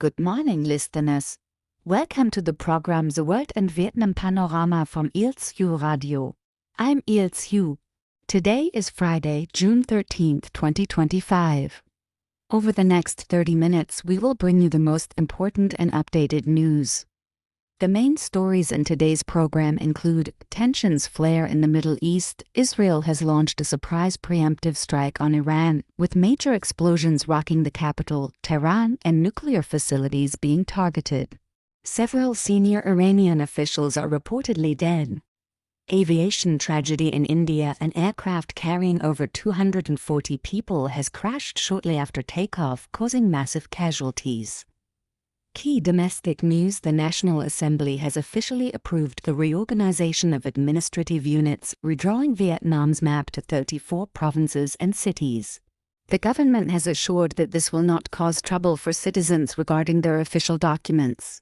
Good morning, listeners. Welcome to the program The World and Vietnam Panorama from ELSU Radio. I'm ELSU. Today is Friday, June 13th, 2025. Over the next 30 minutes, we will bring you the most important and updated news. The main stories in today's program include tensions flare in the Middle East. Israel has launched a surprise preemptive strike on Iran, with major explosions rocking the capital, Tehran, and nuclear facilities being targeted. Several senior Iranian officials are reportedly dead. Aviation tragedy in India. An aircraft carrying over 240 people has crashed shortly after takeoff, causing massive casualties. Key domestic news: the National Assembly has officially approved the reorganization of administrative units, redrawing Vietnam's map to 34 provinces and cities. The government has assured that this will not cause trouble for citizens regarding their official documents.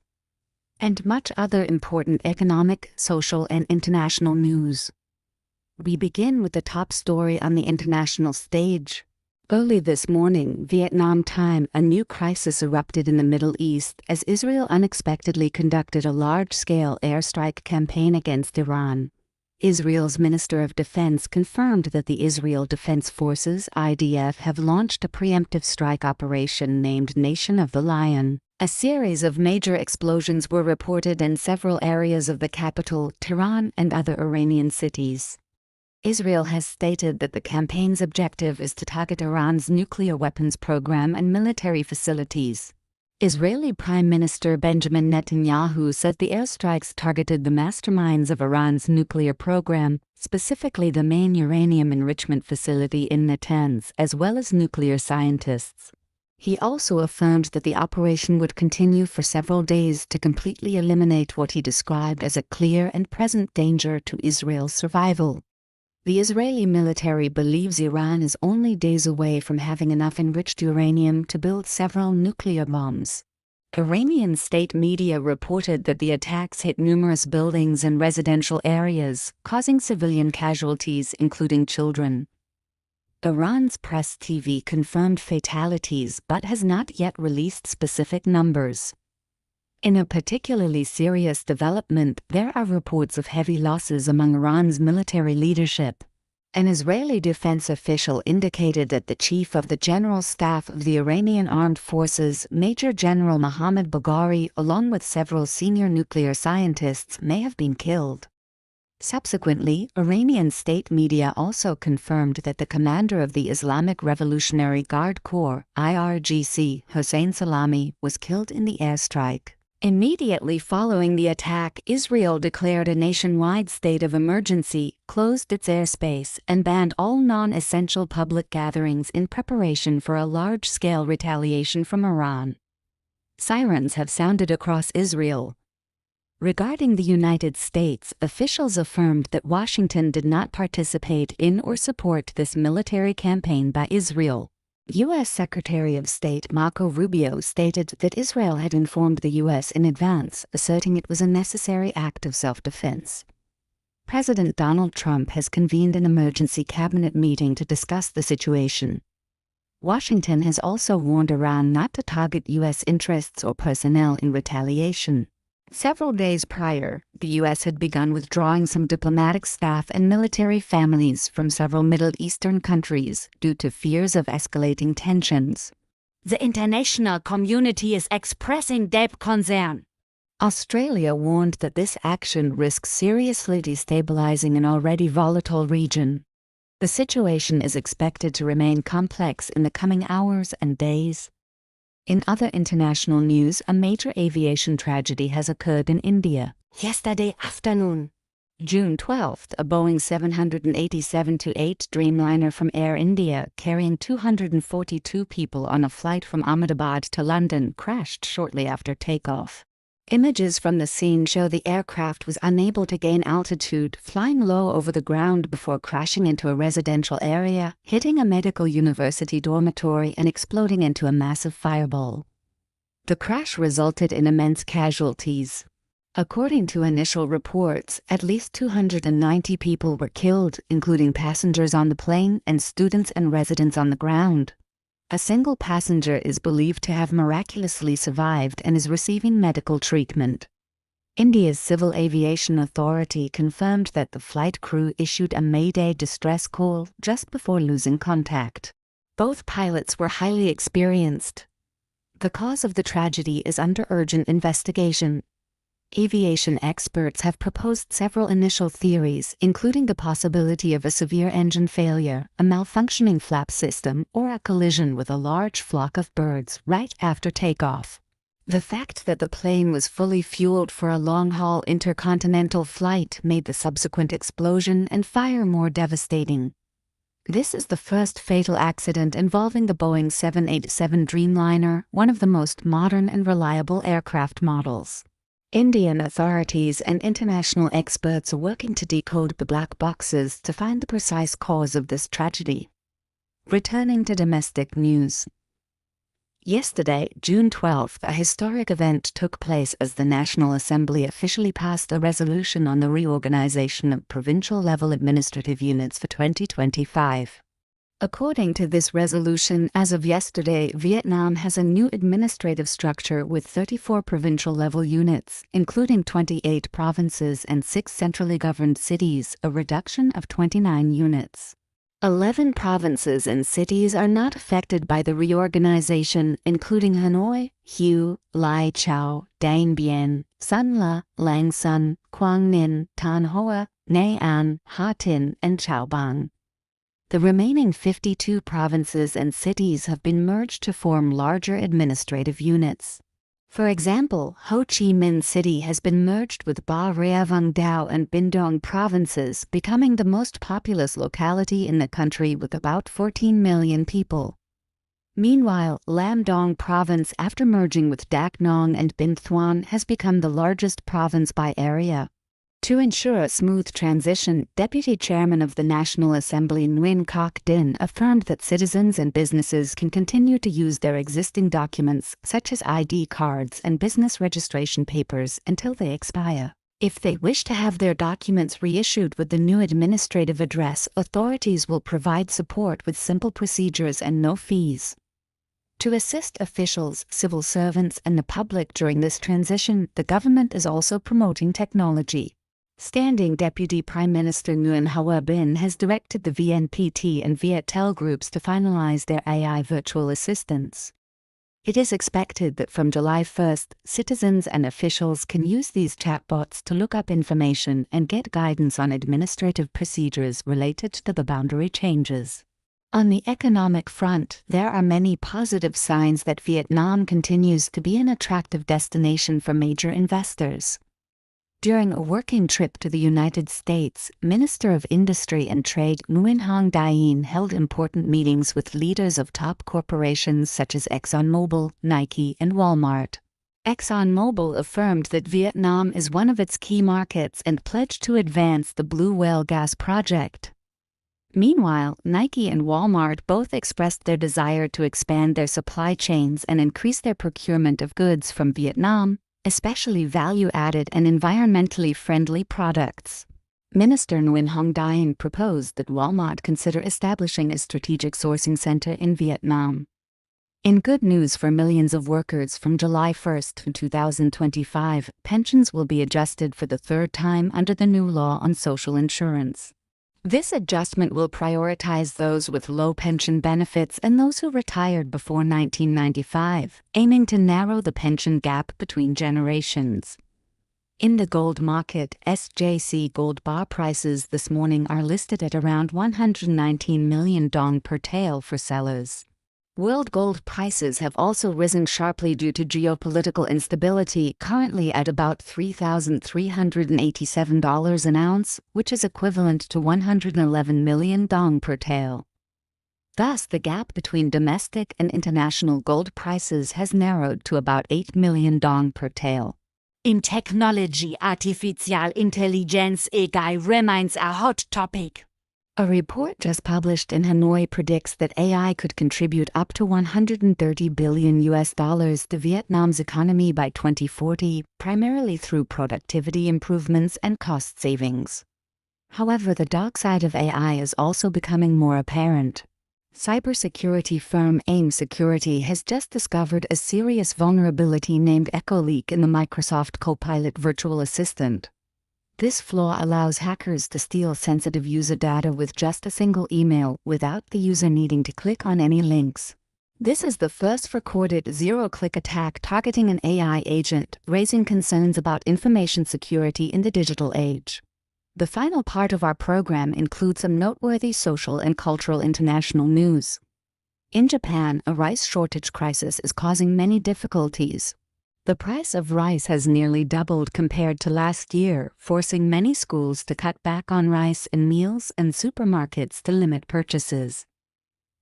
And much other important economic, social, and international news. We begin with the top story on the international stage. Early this morning, Vietnam time, a new crisis erupted in the Middle East as Israel unexpectedly conducted a large-scale airstrike campaign against Iran. Israel's Minister of Defense confirmed that the Israel Defense Forces (IDF) have launched a preemptive strike operation named Nation of the Lion. A series of major explosions were reported in several areas of the capital, Tehran, and other Iranian cities. Israel has stated that the campaign's objective is to target Iran's nuclear weapons program and military facilities. Israeli Prime Minister Benjamin Netanyahu said the airstrikes targeted the masterminds of Iran's nuclear program, specifically the main uranium enrichment facility in Natanz, as well as nuclear scientists. He also affirmed that the operation would continue for several days to completely eliminate what he described as a clear and present danger to Israel's survival. The Israeli military believes Iran is only days away from having enough enriched uranium to build several nuclear bombs. Iranian state media reported that the attacks hit numerous buildings and residential areas, causing civilian casualties, including children. Iran's press TV confirmed fatalities but has not yet released specific numbers. In a particularly serious development, there are reports of heavy losses among Iran's military leadership. An Israeli defense official indicated that the chief of the General Staff of the Iranian Armed Forces, Major General Mohammad Bagheri, along with several senior nuclear scientists, may have been killed. Subsequently, Iranian state media also confirmed that the commander of the Islamic Revolutionary Guard Corps, IRGC, Hossein Salami, was killed in the airstrike. Immediately following the attack, Israel declared a nationwide state of emergency, closed its airspace, and banned all non-essential public gatherings in preparation for a large-scale retaliation from Iran. Sirens have sounded across Israel. Regarding the United States, officials affirmed that Washington did not participate in or support this military campaign by Israel. U.S. Secretary of State Marco Rubio stated that Israel had informed the U.S. in advance, asserting it was a necessary act of self-defense. President Donald Trump has convened an emergency cabinet meeting to discuss the situation. Washington has also warned Iran not to target U.S. interests or personnel in retaliation. Several days prior, the U.S. had begun withdrawing some diplomatic staff and military families from several Middle Eastern countries due to fears of escalating tensions. The international community is expressing deep concern. Australia warned that this action risks seriously destabilizing an already volatile region. The situation is expected to remain complex in the coming hours and days. In other international news, a major aviation tragedy has occurred in India. Yesterday afternoon, June 12th, a Boeing 787-8 Dreamliner from Air India, carrying 242 people on a flight from Ahmedabad to London, crashed shortly after takeoff. Images from the scene show the aircraft was unable to gain altitude, flying low over the ground before crashing into a residential area, hitting a medical university dormitory, and exploding into a massive fireball. The crash resulted in immense casualties. According to initial reports, at least 290 people were killed, including passengers on the plane and students and residents on the ground. A single passenger is believed to have miraculously survived and is receiving medical treatment. India's Civil Aviation Authority confirmed that the flight crew issued a Mayday distress call just before losing contact. Both pilots were highly experienced. The cause of the tragedy is under urgent investigation. Aviation experts have proposed several initial theories, including the possibility of a severe engine failure, a malfunctioning flap system, or a collision with a large flock of birds right after takeoff. The fact that the plane was fully fueled for a long-haul intercontinental flight made the subsequent explosion and fire more devastating. This is the first fatal accident involving the Boeing 787 Dreamliner, one of the most modern and reliable aircraft models. Indian authorities and international experts are working to decode the black boxes to find the precise cause of this tragedy. Returning to domestic news. Yesterday, June 12th, a historic event took place as the National Assembly officially passed a resolution on the reorganization of provincial-level administrative units for 2025. According to this resolution, as of yesterday, Vietnam has a new administrative structure with 34 provincial-level units, including 28 provinces and 6 centrally governed cities, a reduction of 29 units. 11 provinces and cities are not affected by the reorganization, including Hanoi, Hue, Lai Châu, Dien Bien, Son La, Lang Son, Quang Ninh, Tan Hoa, Nay An, Ha Tin, and Chao Bang. The remaining 52 provinces and cities have been merged to form larger administrative units. For example, Ho Chi Minh City has been merged with Ba Ria Vung Dao and Binh Dong provinces, becoming the most populous locality in the country with about 14 million people. Meanwhile, Lam Dong province, after merging with Dak Nong and Binh Thuan, has become the largest province by area. To ensure a smooth transition, Deputy Chairman of the National Assembly Nguyen Coc Din affirmed that citizens and businesses can continue to use their existing documents, such as ID cards and business registration papers, until they expire. If they wish to have their documents reissued with the new administrative address, authorities will provide support with simple procedures and no fees. To assist officials, civil servants, and the public during this transition, the government is also promoting technology. Standing Deputy Prime Minister Nguyen Hoa Binh has directed the VNPT and Viettel groups to finalize their AI virtual assistants. It is expected that from July 1st, citizens and officials can use these chatbots to look up information and get guidance on administrative procedures related to the boundary changes. On the economic front, there are many positive signs that Vietnam continues to be an attractive destination for major investors. During a working trip to the United States, Minister of Industry and Trade Nguyen Hong Dien held important meetings with leaders of top corporations such as ExxonMobil, Nike, and Walmart. ExxonMobil affirmed that Vietnam is one of its key markets and pledged to advance the Blue Whale gas project. Meanwhile, Nike and Walmart both expressed their desire to expand their supply chains and increase their procurement of goods from Vietnam, especially value-added and environmentally friendly products. Minister Nguyen Hong Dien proposed that Walmart consider establishing a strategic sourcing center in Vietnam. In good news for millions of workers, from July 1st, 2025, pensions will be adjusted for the third time under the new law on social insurance. This adjustment will prioritize those with low pension benefits and those who retired before 1995, aiming to narrow the pension gap between generations. In the gold market, SJC gold bar prices this morning are listed at around 119 million dong per tael for sellers. World gold prices have also risen sharply due to geopolitical instability, currently at about $3,387 an ounce, which is equivalent to 111 million dong per tael. Thus, the gap between domestic and international gold prices has narrowed to about 8 million dong per tael. In technology, artificial intelligence AI remains a hot topic. A report just published in Hanoi predicts that AI could contribute up to $130 billion to Vietnam's economy by 2040, primarily through productivity improvements and cost savings. However, the dark side of AI is also becoming more apparent. Cybersecurity firm AIM Security has just discovered a serious vulnerability named Echo Leak in the Microsoft Copilot virtual assistant. This flaw allows hackers to steal sensitive user data with just a single email without the user needing to click on any links. This is the first recorded zero-click attack targeting an AI agent, raising concerns about information security in the digital age. The final part of our program includes some noteworthy social and cultural international news. In Japan, a rice shortage crisis is causing many difficulties. The price of rice has nearly doubled compared to last year, forcing many schools to cut back on rice in meals and supermarkets to limit purchases.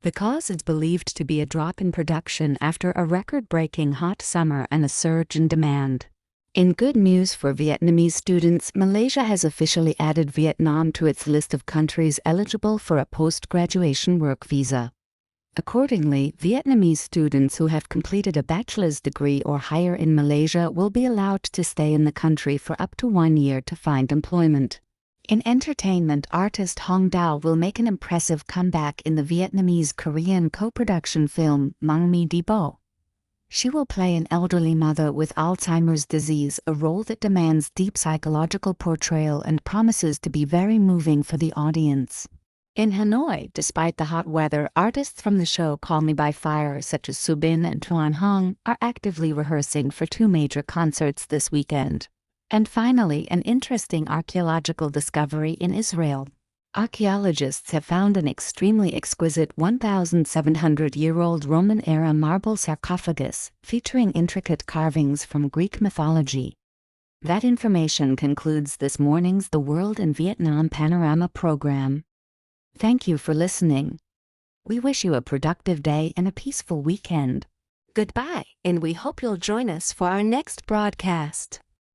The cause is believed to be a drop in production after a record-breaking hot summer and a surge in demand. In good news for Vietnamese students, Malaysia has officially added Vietnam to its list of countries eligible for a post-graduation work visa. Accordingly, Vietnamese students who have completed a bachelor's degree or higher in Malaysia will be allowed to stay in the country for up to 1 year to find employment. In entertainment, artist Hong Dao will make an impressive comeback in the Vietnamese-Korean co-production film Mang Mi Đi Bo. She will play an elderly mother with Alzheimer's disease, a role that demands deep psychological portrayal and promises to be very moving for the audience. In Hanoi, despite the hot weather, artists from the show Call Me By Fire, such as Subin and Tuan Hong, are actively rehearsing for 2 major concerts this weekend. And finally, an interesting archaeological discovery in Israel. Archaeologists have found an extremely exquisite 1,700-year-old Roman-era marble sarcophagus featuring intricate carvings from Greek mythology. That information concludes this morning's The World in Vietnam Panorama program. Thank you for listening. We wish you a productive day and a peaceful weekend. Goodbye, and we hope you'll join us for our next broadcast.